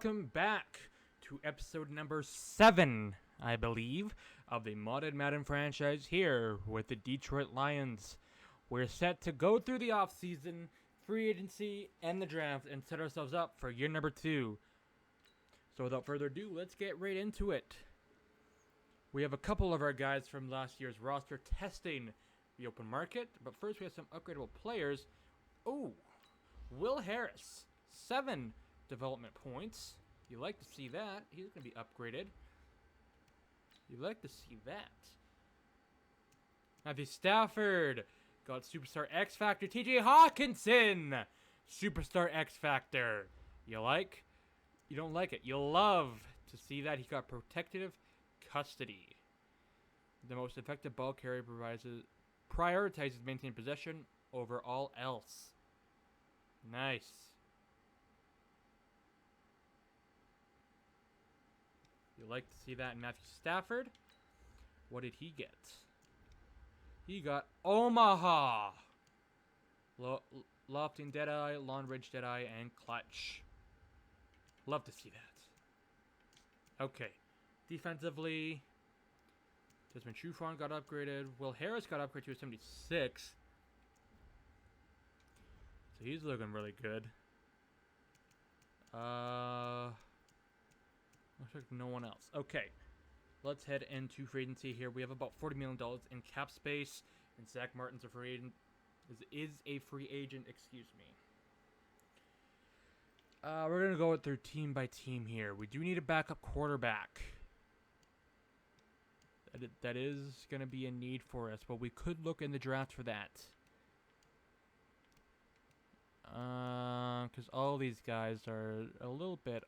welcome back to episode number 7, I believe, of the modded Madden franchise here with the Detroit Lions. We're set to go through the offseason, free agency, and the draft and set ourselves up for year number 2. So without further ado, let's get right into it. We have a couple of our guys from last year's roster testing the open market, but first we have some upgradable players. Oh, Will Harris, 7 development points. You like to see that. He's going to be upgraded. You like to see that. Matthew Stafford got Superstar X Factor. TJ Hawkinson, Superstar X Factor. You like? You don't like it. You'll love to see that. He got protective custody. The most effective ball carrier prioritizes maintaining possession over all else. Nice. You like to see that in Matthew Stafford. What did he get? He got Omaha, Lofting Deadeye, Long Ridge Deadeye, and Clutch. Love to see that. Okay. Defensively, Desmond Trufant got upgraded. Will Harris got upgraded to a 76. So he's looking really good. Looks like no one else. Okay. Let's head into free agency here. We have about $40 million in cap space. And Zach Martin's a free agent. Is a free agent, excuse me. We're going to go through team by team here. We do need a backup quarterback. That is going to be a need for us, but we could look in the draft for that. Because all these guys are a little bit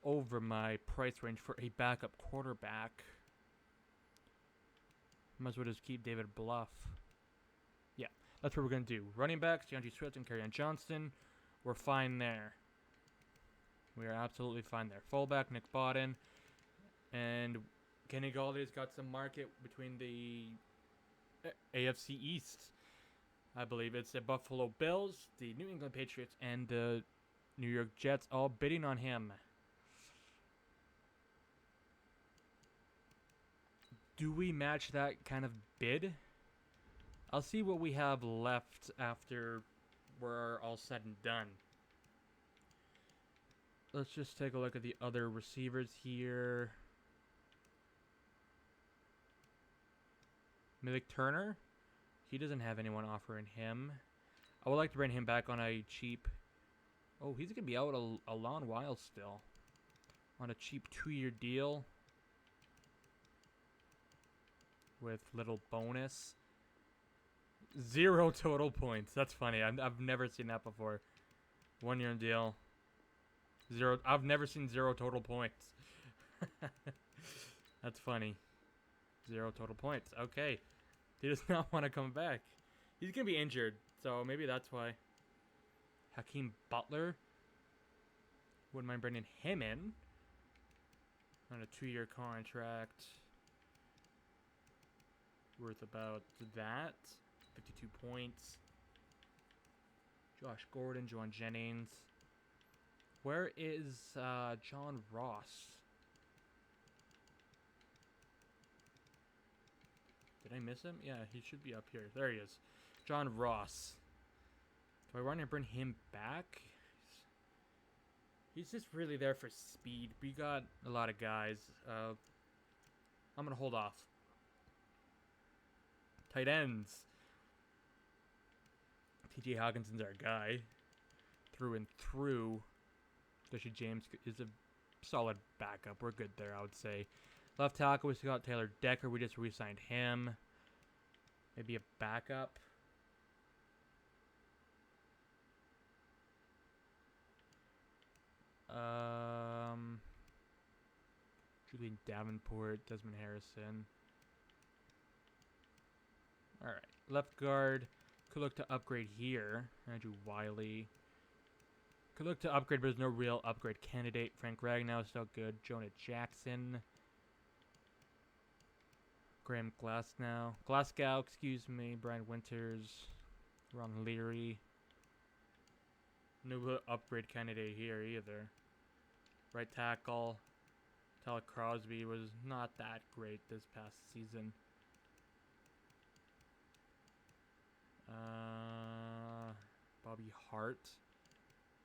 over my price range for a backup quarterback. Might as well just keep David Bluff. Yeah, that's what we're going to do. Running backs, DeAndre Swift and Kerryon Johnston. We're fine there. We are absolutely fine there. Fullback, Nick Bodden. And Kenny Galladay's got some market between the AFC East. I believe it's the Buffalo Bills, the New England Patriots, and the New York Jets all bidding on him. Do we match that kind of bid? I'll see what we have left after we're all said and done. Let's just take a look at the other receivers here. Milik Turner. He doesn't have anyone offering him. I would like to bring him back on a cheap... Oh, he's going to be out a long while still. On a cheap 2-year deal. With little bonus. 0 total points. That's funny. I've never seen that before. 1-year deal. 0. I've never seen 0 total points. That's funny. 0 total points. Okay. He does not want to come back. He's going to be injured, so maybe that's why. Hakeem Butler. Wouldn't mind bringing him in. On a 2-year contract. Worth about that. 52 points. Josh Gordon, John Jennings. Where is John Ross? Did I miss him? Yeah, he should be up here. There he is. John Ross. Do I want to bring him back? He's just really there for speed. We got a lot of guys. I'm going to hold off. Tight ends. TJ Hawkinson's our guy. Through and through. Especially James is a solid backup. We're good there, I would say. Left tackle, we still got Taylor Decker. We just re-signed him. Maybe a backup. Julian Davenport, Desmond Harrison. Alright. Left guard. Could look to upgrade here. Andrew Wiley. Could look to upgrade, but there's no real upgrade candidate. Frank Ragnow is still good. Jonah Jackson. Graham Glasgow, excuse me. Brian Winters. Ron Leary. No upgrade candidate here either. Right tackle, Tyler Crosby was not that great this past season. Bobby Hart.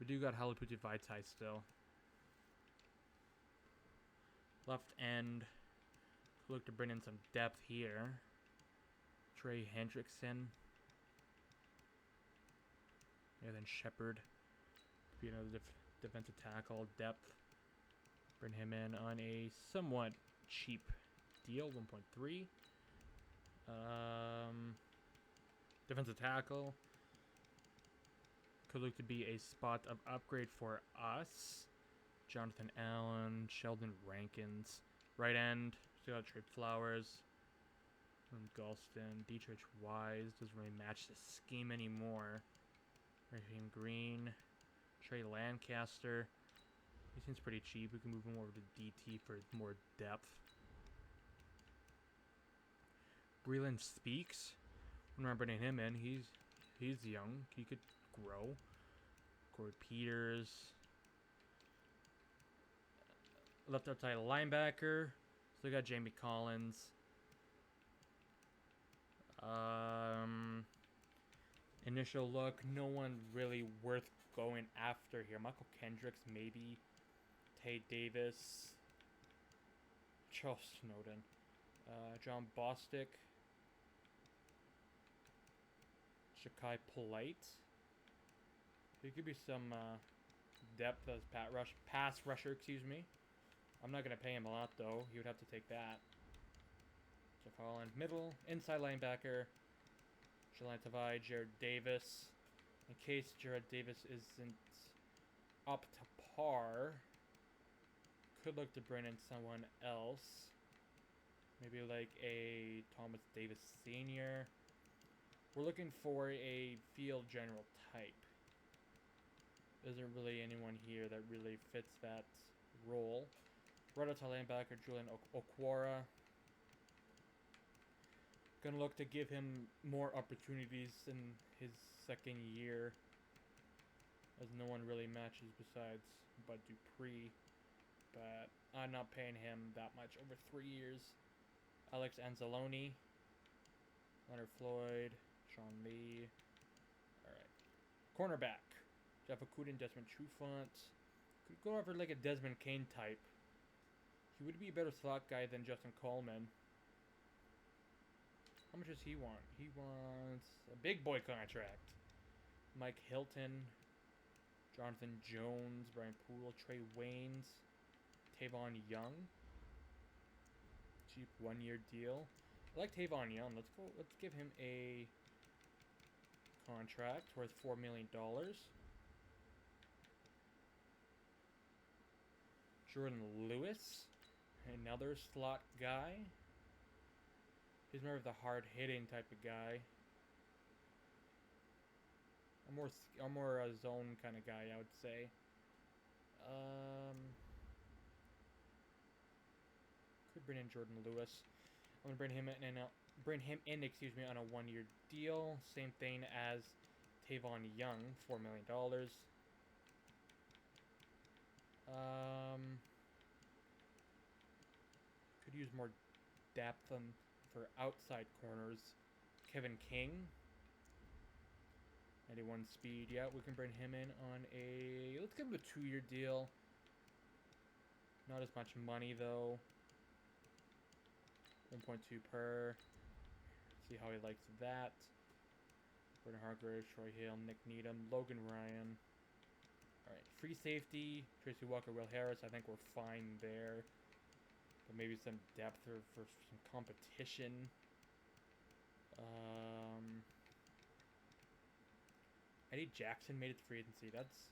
We do got Halaputi Vaitai still. Left end. Look to bring in some depth here. Trey Hendrickson. Yeah, then Shepard. Be another defensive tackle. Depth. Bring him in on a somewhat cheap deal. 1.3. Defensive tackle. Could look to be a spot of upgrade for us. Jonathan Allen, Sheldon Rankins. Right end, still got Trey Flowers. Galston, Dietrich Wise. Doesn't really match the scheme anymore. Raheem Green. Trey Lancaster. He seems pretty cheap. We can move him over to DT for more depth. Breland Speaks. When I'm bringing him in, he's young. He could grow. Corey Peters. Left outside linebacker. Still got Jamie Collins. Initial look, no one really worth going after here. Michael Kendricks, maybe. Tay Davis. Charles Snowden. John Bostic. Shakai Polite. There could be some depth as pass rusher, excuse me. I'm not going to pay him a lot, though. He would have to take that. So Colin, middle, inside linebacker. Shalane Tavai, Jared Davis. In case Jared Davis isn't up to par, could look to bring in someone else. Maybe like a Thomas Davis Sr. We're looking for a field general type. Isn't really anyone here that really fits that role. Right outside linebacker, Julian Okwara. Gonna look to give him more opportunities in his second year, as no one really matches besides Bud Dupree. But I'm not paying him that much over 3 years. Alex Anzalone, Leonard Floyd, Sean Lee. Alright. Cornerback. Jeff Okudin, Desmond Trufant. Could go over like a Desmond Kane type. He would be a better slot guy than Justin Coleman. How much does he want? He wants a big boy contract. Mike Hilton, Jonathan Jones, Brian Poole, Trey Waynes, Tavon Young. Cheap 1-year deal. I like Tavon Young. Let's give him a contract worth $4 million. Jordan Lewis, another slot guy. He's more of the hard-hitting type of guy. A more zone kind of guy, I would say. Could bring in Jordan Lewis. I'm gonna bring him in, excuse me, on a 1-year deal. Same thing as Tavon Young, $4 million. Could use more depth for outside corners. Kevin King, 91 speed. Yeah, we can bring him in on let's give him a 2-year deal. Not as much money though. 1.2 per. See how he likes that. Gordon Hargrave, Troy Hill, Nick Needham, Logan Ryan. Alright, free safety, Tracy Walker, Will Harris. I think we're fine there. But maybe some depth for some competition. Eddie Jackson made it to free agency. That's...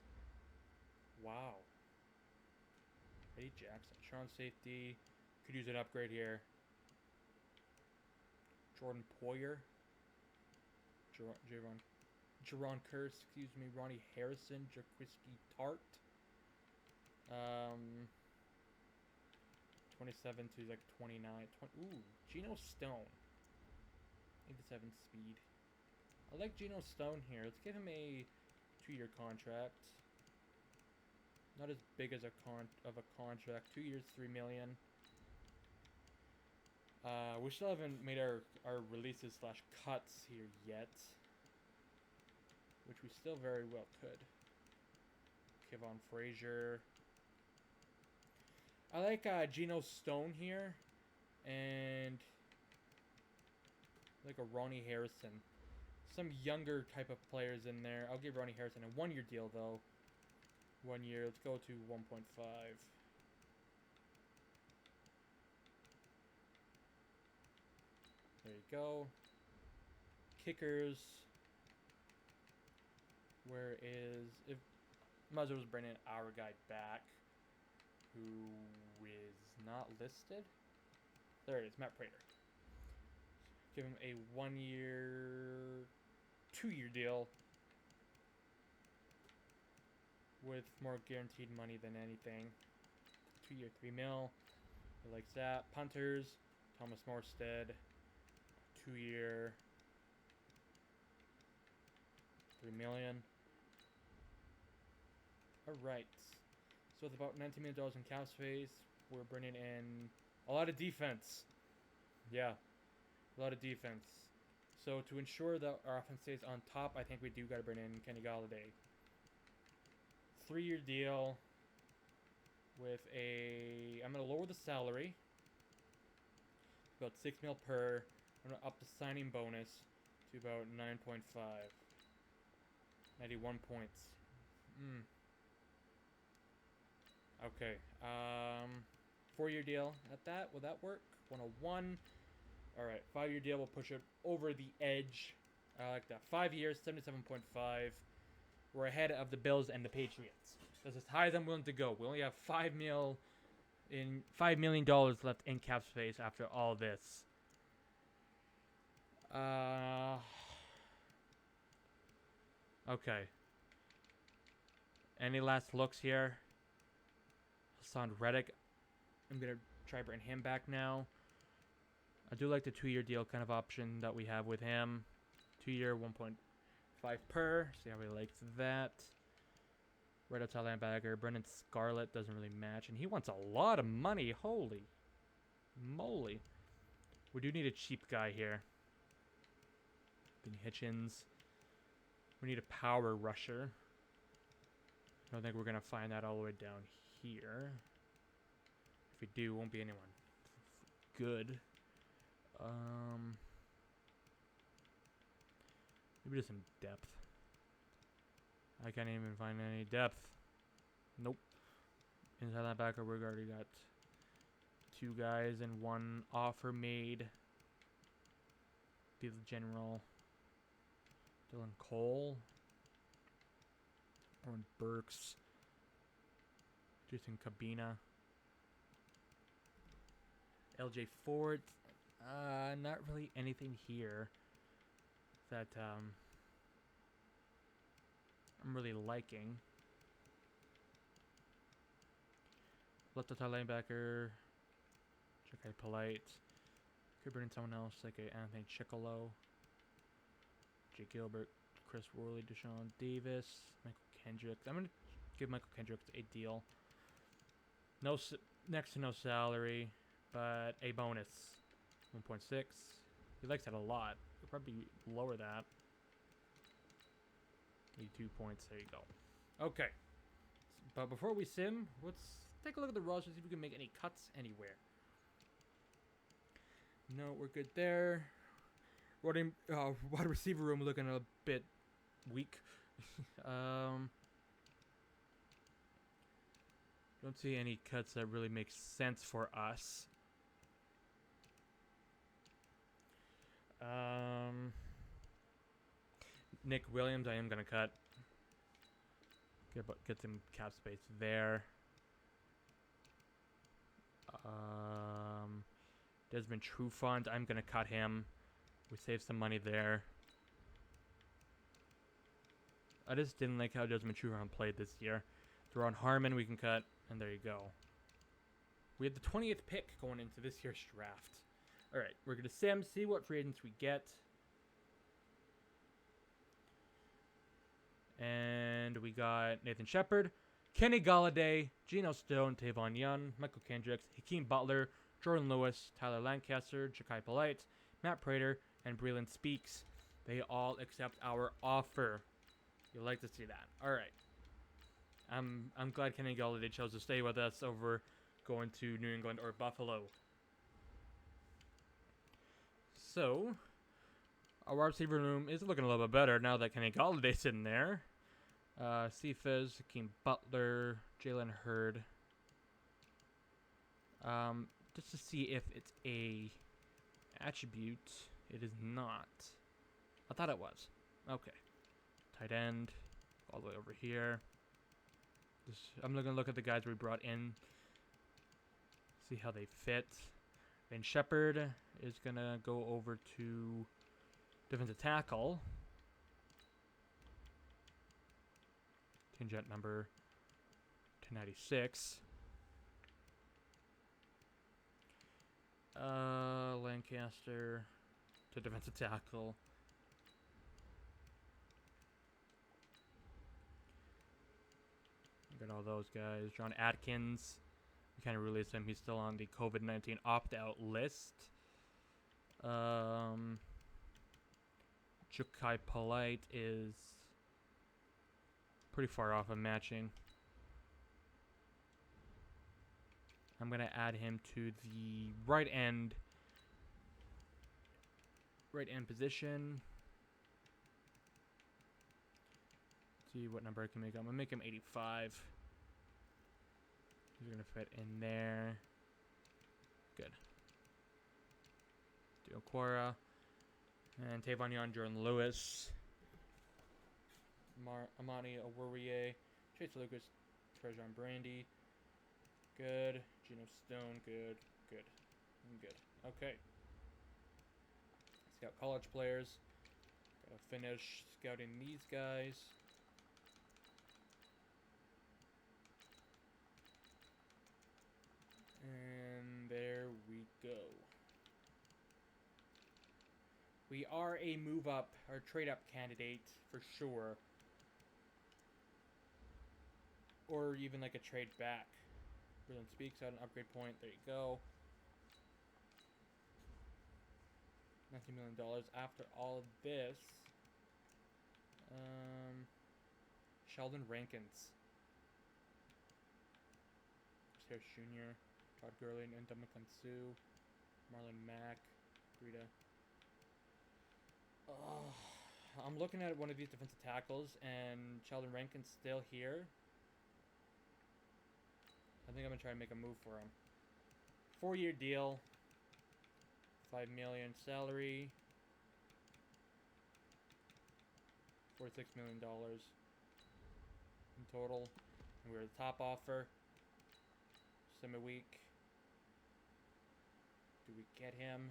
wow. Eddie Jackson. Sean safety. Could use an upgrade here. Jordan Poyer. Jaron Curse, excuse me. Ronnie Harrison. Jaquiski Tart. 27 to like 29. Ooh, Geno Stone. 87 speed. I like Geno Stone here. Let's give him a 2-year contract. Not as big as a contract. 2 years, $3 million. We still haven't made our releases / cuts here yet, which we still very well could. Kevon Frazier. I like Geno Stone here, and like a Ronnie Harrison. Some younger type of players in there. I'll give Ronnie Harrison a 1-year deal though. 1 year. Let's go to 1.5. There you go. Kickers. Where is... If might as well just bring in our guy back, who is not listed. There it is, Matt Prater. Give him a 1-year, 2-year deal with more guaranteed money than anything. 2-year, $3 million. He likes that. Punters, Thomas Morstead. 2-year, $3 million. Alright. So with about $19 million in cap space, we're bringing in a lot of defense. Yeah, a lot of defense. So to ensure that our offense stays on top, I think we do got to bring in Kenny Galladay. 3-year deal with a... I'm going to lower the salary. About $6 million per. I'm going to up the signing bonus to about 9.5. 91 points. Okay. 4-year deal at that. Will that work? 101. Alright. 5-year deal. We'll push it over the edge. I like that. 5 years. 77.5. We're ahead of the Bills and the Patriots. That's as high as I'm willing to go. We only have $5 million left in cap space after all this. Okay. Any last looks here? Hassan Reddick. I'm going to try bring him back now. I do like the 2-year deal kind of option that we have with him. 2-year, 1.5 per. See how he likes that. Right outside linebacker. Brendan Scarlett doesn't really match. And he wants a lot of money. Holy moly. We do need a cheap guy here. Ben Hitchens. We need a power rusher. I don't think we're going to find that all the way down here. If we do, it won't be anyone good. Maybe just some depth. I can't even find any depth. Nope. Inside linebacker, we've already got 2 guys and 1 offer made. Be the general. Dylan Cole. Oren Burks. Jason Cabina. LJ Ford. Not really anything here that I'm really liking. Left outside linebacker. Jackie Polite. Could bring in someone else like a Anthony Chickalo. Jake Gilbert. Chris Worley. Deshaun Davis. Michael Kendricks. I'm going to give Michael Kendricks a deal. No, next to no salary, but a bonus. 1.6. He likes that a lot. We'll probably lower that. 82 points. There you go. Okay. But before we sim, let's take a look at the roster, see if we can make any cuts anywhere. No, we're good there. Wide receiver room looking a bit weak. Don't see any cuts that really make sense for us. Nick Williams, I am gonna cut. Get some cap space there. Desmond Trufant, I'm gonna cut him. We save some money there. I just didn't like how Desmond Trufant played this year. Deron Harmon, we can cut, and there you go. We had the 20th pick going into this year's draft. All right, we're gonna sim, see what free agents we get. And we got Nathan Shepard, Kenny Galladay, Geno Stone, Tavon Young, Michael Kendricks, Hakeem Butler, Jordan Lewis, Tyler Lancaster, Ja'Kai Polite, Matt Prater, and Breland Speaks. They all accept our offer. You'll like to see that. All right. I'm glad Kenny Galladay chose to stay with us over going to New England or Buffalo. So, our wide receiver room is looking a little bit better now that Kenny Galladay's in there. Cephas, Hakeem Butler, Jalen Hurd. Just to see if it's a attribute. It is not. I thought it was. Okay. Tight end. All the way over here. I'm going to look at the guys we brought in. See how they fit. And Shepard is going to go over to defensive tackle. Contingent number 296. Lancaster to defensive tackle. Got all those guys. John Atkins. We kind of released him. He's still on the COVID-19 opt-out list. Ja'Kai Polite is pretty far off of matching. I'm going to add him to the right end position. See what number I can make him. I'm going to make him 85. He's going to fit in there. Good. Quora. And Tavon Young, Jordan Lewis. Amani Oruwariye. Chase Lucas. Trejon Brandy. Good. Geno Stone. Good. Good. Good. Okay. Scout college players. Gotta finish scouting these guys. And there we go. We are a move up or trade up candidate for sure. Or even like a trade back. Breland Speaks at an upgrade point. There you go. $19 million after all of this. Sheldon Rankins. Harris Jr., Todd Gurley, and Ndamukong Suh, Marlon Mack, Breida. I'm looking at one of these defensive tackles, and Sheldon Rankins still here. I think I'm going to try and make a move for him. 4-year deal. $5 million salary. $46 million in total. And we're the top offer. Semi-week. Do we get him?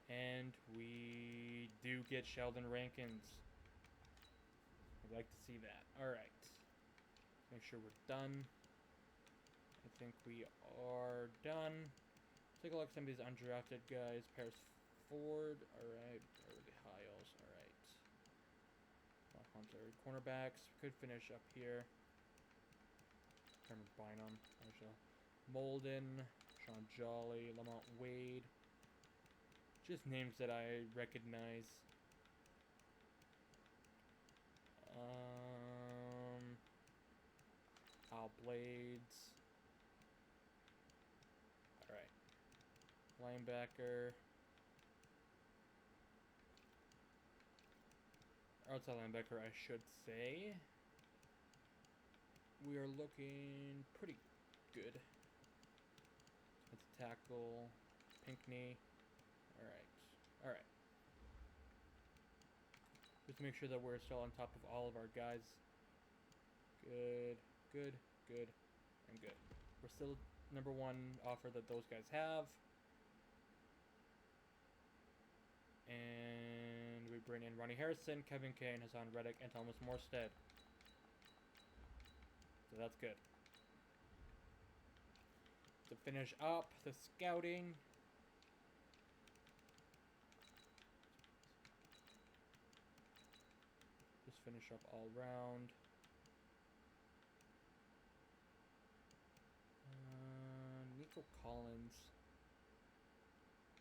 And we do get Sheldon Rankins. I'd like to see that. Alright. Make sure we're done. I think we are done. Take a look at some of these undrafted guys. Paris Ford. Alright. Early Hiles. Alright. Hunter. Cornerbacks. Could finish up here. Cameron Bynum. Molden. Sean Jolly. Lamont Wade. Just names that I recognize. Al Blades. Alright. Linebacker. Outside linebacker, I should say. We are looking pretty good. Let's tackle Pinkney. Alright. Just make sure that we're still on top of all of our guys. Good, and good. We're still number one offer that those guys have. And we bring in Ronnie Harrison, Kevin Kane, Hassan Reddick, and Thomas Morstead. So that's good. To finish up the scouting. Just finish up all round. Nico Collins.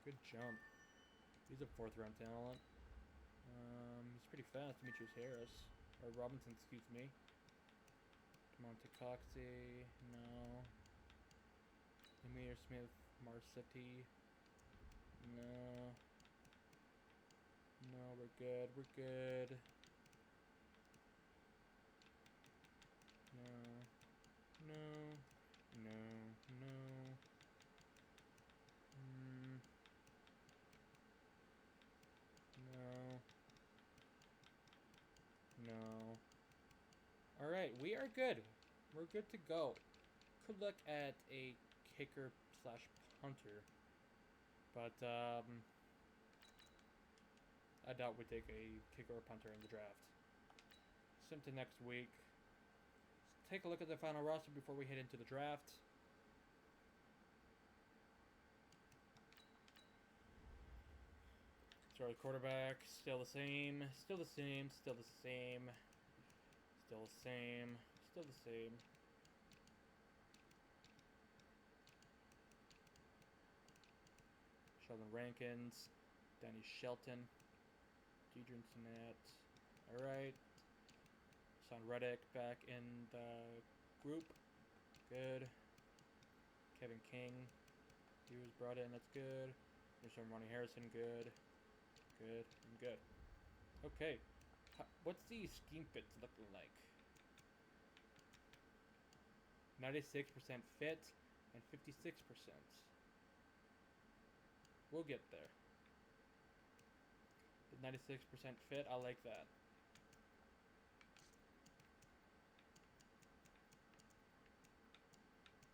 Good jump. He's a 4th round talent. He's pretty fast. Demetrius Harris. Or Robinson, excuse me. Monte Coxey. No. Emir Smith. Marcetti. No. No, we're good. We're good. No. No. No. No. No. No. Alright, we are good. We're good to go. Could look at a kicker slash punter. But, I doubt we'd take a kicker or punter in the draft. Sim to next week. Let's take a look at the final roster before we head into the draft. Sorry, quarterback, still the same, still the same, still the same, still the same, still the same. Sheldon Rankins, Danny Shelton, Deidre Sinnett. Alright. Son Reddick back in the group. Good. Kevin King. He was brought in, that's good. There's some Ronnie Harrison, good. Good, I'm good. Okay. What's the scheme fit looking like? 96% fit and 56%. We'll get there. The 96% fit, I like that.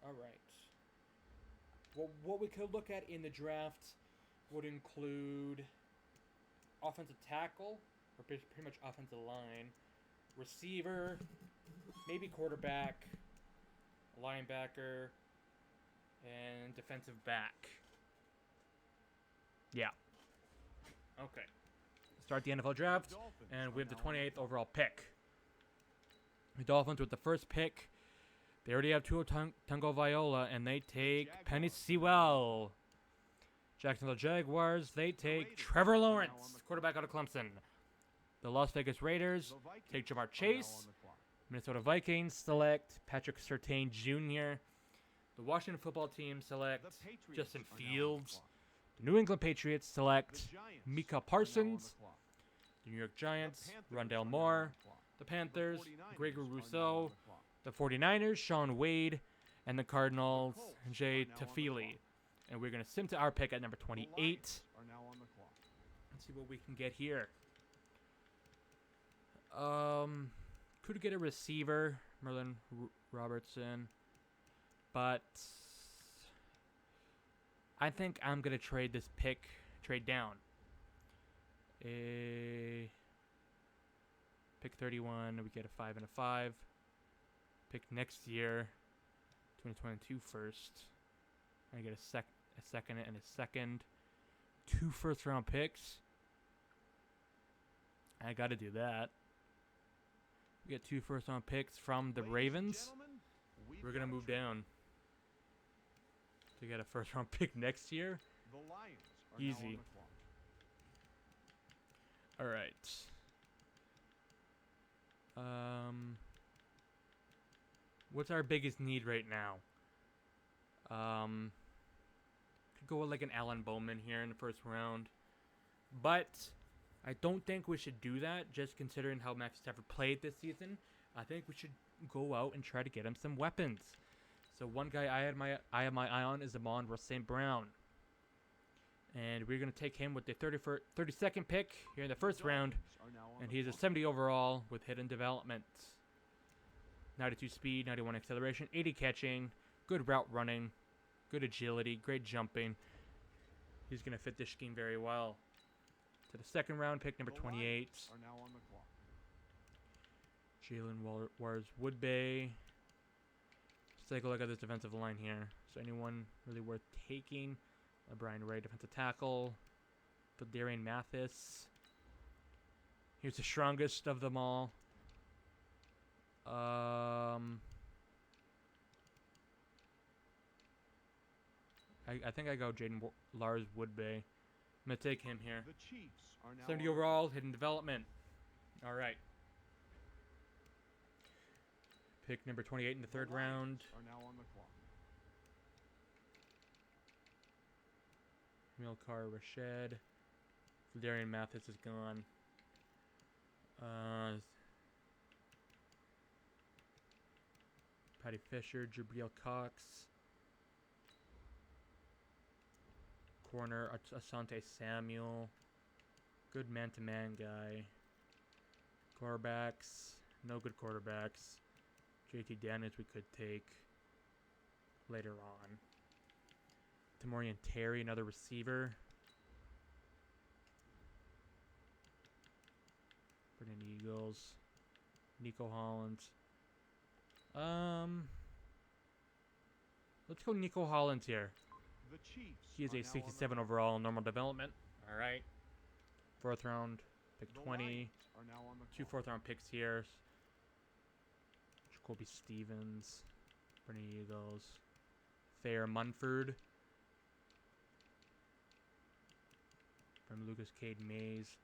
Alright. Well, what we could look at in the draft would include offensive tackle, or pretty much offensive line, receiver, maybe quarterback, linebacker, and defensive back. Yeah. Okay. Start the NFL draft, and we have the 28th overall pick. The Dolphins with the first pick. They already have Tua Tagovailoa, and they take Penny Sewell. Jacksonville Jaguars, they take Trevor Lawrence, quarterback out of Clemson. The Las Vegas Raiders take Jamar Chase. Minnesota Vikings select Patrick Surtain Jr. The Washington Football Team select Justin Fields. The New England Patriots select Micah Parsons. The New York Giants, Rondale Moore. The Panthers, Gregory Rousseau. The 49ers, Sean Wade. And the Cardinals, Jay Tafili. And we're going to sim to our pick at number 28. Let's see what we can get here. Could get a receiver, Merlin Robertson. But I think I'm going to trade this pick, trade down. Pick 31, we get a 5 and a 5. Pick next year, 2022 first. I get a second and a second. 2 first-round picks. I got to do that. We get 2 first-round picks from the Ravens. We're going to move down to get a first-round pick next year. Easy. All right. What's our biggest need right now? Could go with like an Alan Bowman here in the first round. But I don't think we should do that, just considering how Max Stafford played this season. I think we should go out and try to get him some weapons. So one guy I have my eye on is Amon-Ra St. Brown. And we're going to take him with the 32nd pick here in the first round. And he's a 70 overall with hidden development. 92 speed, 91 acceleration, 80 catching, good route running, good agility, great jumping. He's going to fit this scheme very well. To the second round pick, number 28. Jalen Wards-Woodbay. Let's take a look at this defensive line here. So anyone really worth taking? Brian Ray, defensive tackle. Darian Mathis. Here's the strongest of them all. I think I go Lars Woodbay. I'm gonna take him here. The Chiefs are now 70 on the overall, hidden development. All right. Pick number 28 in the third round. Are now on the clock. Milkar Rashed. Darian Mathis is gone. Patty Fisher, Jabril Cox. Corner, Asante Samuel. Good man-to-man guy. Quarterbacks. No good quarterbacks. JT Daniels we could take later on. Tamorian Terry, another receiver. Brennan Eagles. Nico Hollins. Let's go Nico Hollins here. The Chiefs. He is a 67 overall normal development. All right. Fourth round, pick 20. Are now on the Two fourth round picks here. Jacoby Stevens. Brennan Eagles. Thayer Munford. From Lucas Cade Mays.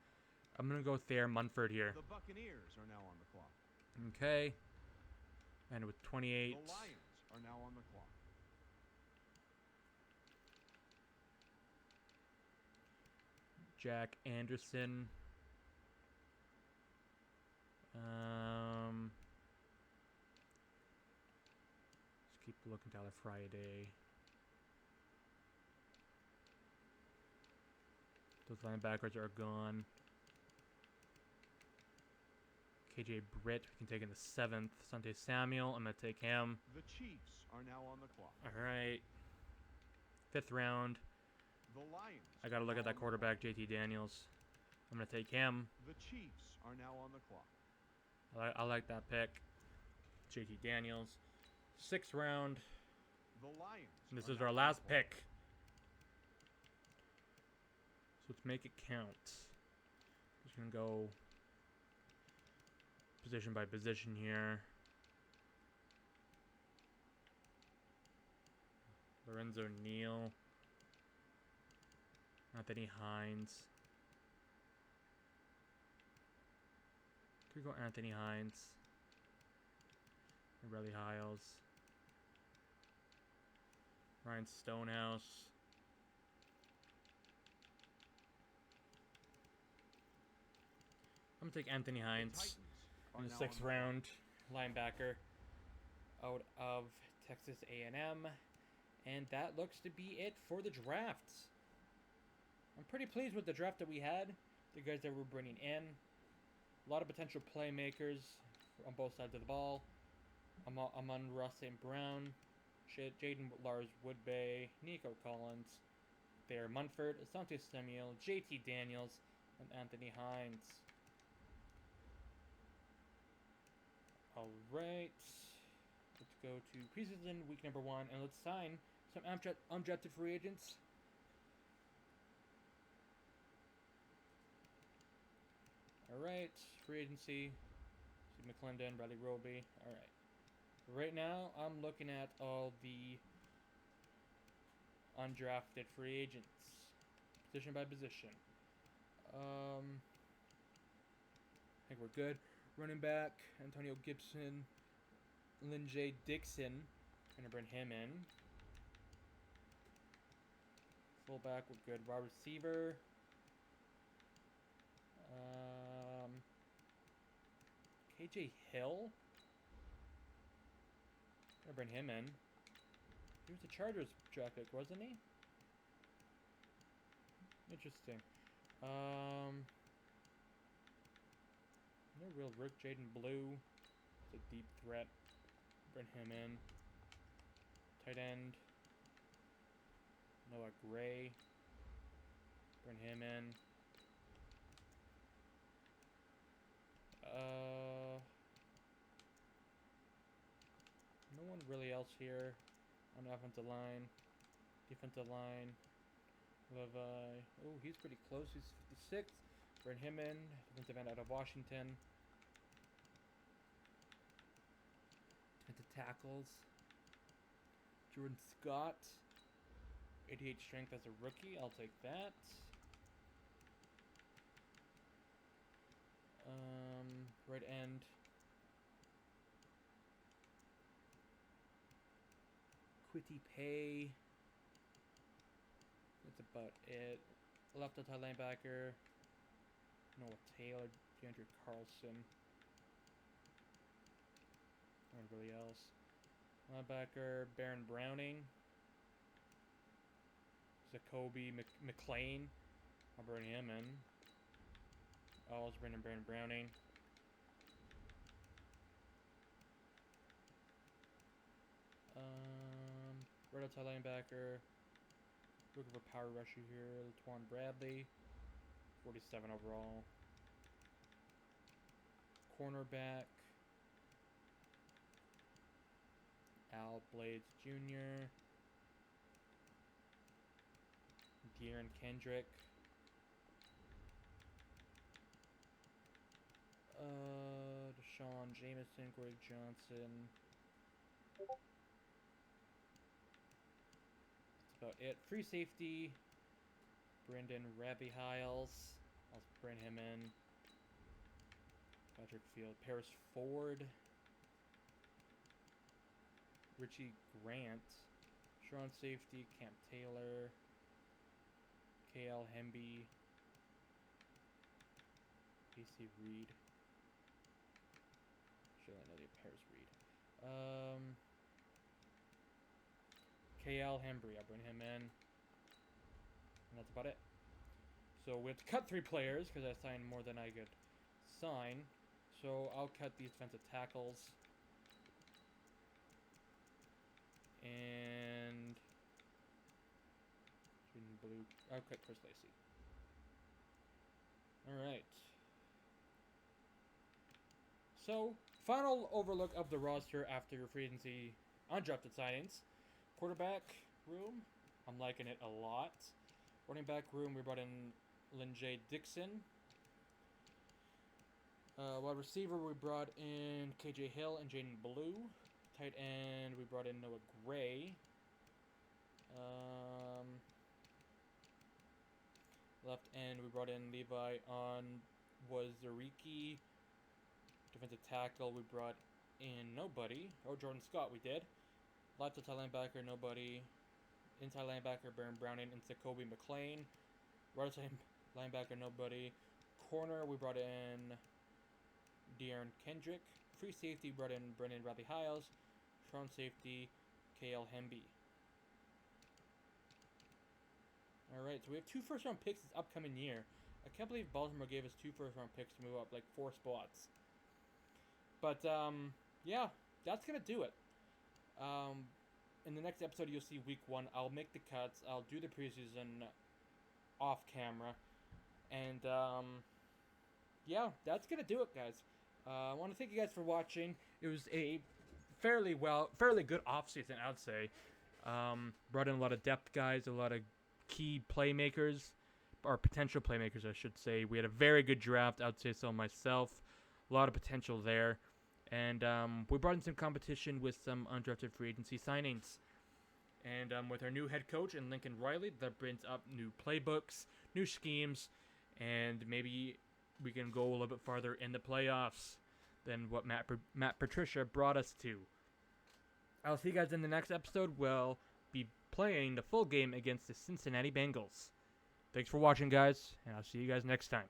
I'm going to go Thayer Munford here. The Buccaneers are now on the clock. Okay. And with 28. The Lions are now on the clock. Jack Anderson. Let's keep looking. Tyler Friday. Those linebackers are gone. KJ Britt, we can take in the 7th. Asante Samuel, I'm going to take him. The Chiefs are now on the clock. All right. 5th round. The Lions. I got to look at that quarterback, JT Daniels. I'm going to take him. The Chiefs are now on the clock. I like that pick. JT Daniels. 6th round. The Lions. And this is our last pick. So let's make it count. Just going to go position by position here. Lorenzo Neal. Anthony Hines. Could go Anthony Hines. Riley Hiles. Ryan Stonehouse. I'm going to take Anthony Hines in the 6th round. Linebacker out of Texas A&M. And that looks to be it for the drafts. I'm pretty pleased with the draft that we had. The guys that we're bringing in. A lot of potential playmakers on both sides of the ball. Amon-Ra St. Brown. Jaden Lars Woodbay. Nico Collins. Thayer Munford. Asante Samuel. JT Daniels. And Anthony Hines. Alright. Let's go to preseason week number 1. And let's sign some undrafted free agents. Alright, free agency. Steve McClendon, Bradley Roby. Alright. Right now, I'm looking at all the undrafted free agents. Position by position. I think we're good. Running back, Antonio Gibson. Lynn J. Dixon. Gonna bring him in. Fullback, we're good. Wide receiver. KJ Hill. Gonna bring him in. He was a Chargers draft pick, wasn't he? Interesting. No real Rick. Jaden Blue. It's a deep threat. Bring him in. Tight end. Noah Gray. Bring him in. No one really else here on the offensive line. Defensive line. Levi. Oh, he's pretty close. He's 56. Bring him in. Defensive end out of Washington. Into tackles. Jordan Scott. 88 strength as a rookie. I'll take that. Right end. Quitty Pay. That's about it. Left outside linebacker. Noah Taylor. DeAndre Carlson. Nobody else. Linebacker. Baron Browning. Zacoby McLean. I'll bring him in. Oh, let's bring in Baron Browning. Right outside linebacker. Looking for power rusher here. Laquan Bradley. 47 overall. Cornerback. Al Blades Jr. De'Aaron Kendrick. Deshaun Jameson, Greg Johnson. That's about it. Free safety. Brendan Rabbi Hiles. I'll bring him in. Patrick Field. Paris Ford. Richie Grant. Strong safety. Camp Taylor. KL Hemby. AC Reed. Should I know the Paris Reed. KL Hembry, I'll bring him in. And that's about it. So we have to cut 3 players because I signed more than I could sign. So I'll cut these defensive tackles. And blue. I'll cut Chris Lacey. Alright. So, final overlook of the roster after your free agency undrafted signings. Quarterback room, I'm liking it a lot. Running back room, we brought in Lynjay Dixon. Wide receiver, we brought in KJ Hill and Jaden Blue. Tight end, we brought in Noah Gray. Left end, we brought in Levi on Wazariki. Defensive tackle, we brought in nobody. Oh, Jordan Scott, we did. Left outside linebacker, nobody. Inside linebacker, Baron Browning and Zacoby McLean. Right outside linebacker, nobody. Corner, we brought in De'Aaron Kendrick. Free safety, brought in Brendan Rabbi Hiles. Strong safety, KL Hemby. Alright, so we have 2 first-round picks this upcoming year. I can't believe Baltimore gave us 2 first-round picks to move up like 4 spots. But, yeah, that's going to do it. In the next episode, you'll see week 1. I'll make the cuts. I'll do the preseason off camera. And, yeah, that's going to do it, guys. I want to thank you guys for watching. It was a fairly good offseason, I would say. Brought in a lot of depth guys, a lot of key playmakers, or potential playmakers, I should say. We had a very good draft, I would say so myself. A lot of potential there. And we brought in some competition with some undrafted free agency signings. And with our new head coach in Lincoln Riley, that brings up new playbooks, new schemes, and maybe we can go a little bit farther in the playoffs than what Matt Patricia brought us to. I'll see you guys in the next episode. We'll be playing the full game against the Cincinnati Bengals. Thanks for watching, guys, and I'll see you guys next time.